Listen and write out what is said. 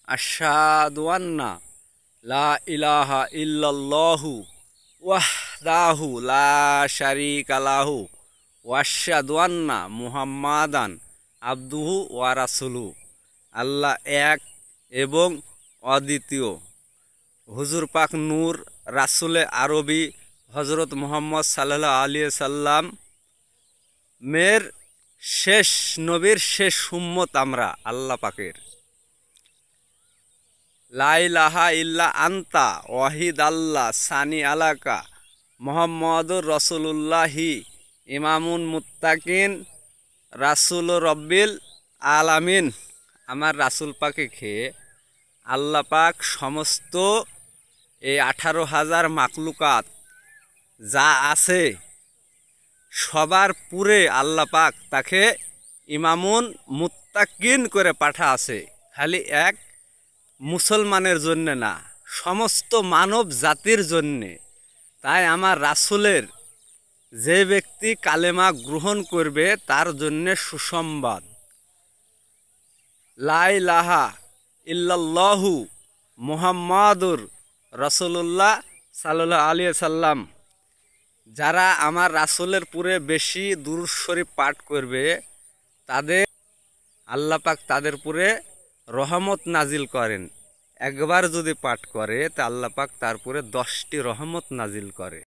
আশহাদু আন্না লা ইলাহা ইল্লাল্লাহু ওয়াহদাহু লা শারীকা লাহু ওয়া আশহাদু আন্না মুহাম্মাদান আবদুহু ওয়া রাসূলুহু। আল্লাহ এক এবং অদ্বিতীয়। হুজুর পাক নূর রাসূলে আরবি হযরত মুহাম্মদ সাল্লাল্লাহু আলাইহি সাল্লাম মের শেষ নবীর শেষ উম্মত আমরা আল্লাহ পাকের। লা ইলাহা ইল্লা আনতা ওয়াহিদ আল্লাহ সানি আলাকা মুহাম্মাদুর রাসূলুল্লাহি ইমামুন মুত্তাকিন রাসূল রব্বিল আলামিন। আমার রাসূল পাকে খেয়ে আল্লাহ পাক সমস্ত এই 18,000 মাখলুকাত যা আছে সবার পুরে আল্লাহ পাক তাকে ইমামুন মুত্তাকিন করে পাঠা আছে। খালি এক মুসলমানের জন্যে না, সমস্ত মানব জাতির জন্যে। তাই আমার রাসূলের যে ব্যক্তি কালেমা গ্রহণ করবে তার জন্যে সুসংবাদ। লা ইলাহা ইল্লাল্লাহু মুহাম্মাদুর রাসূলুল্লাহ সাল্লাল্লাহু আলাইহি সাল্লাম। যারা আমার রাসূলের পুরে বেশি দুরূদ শরীফ পাঠ করবে তাদের আল্লাহ পাক তাদের পুরে রহমত নাজিল করেন। একবার যদি পাঠ করে তা আল্লাহ পাক তার পুরে 10টি রহমত নাজিল করে।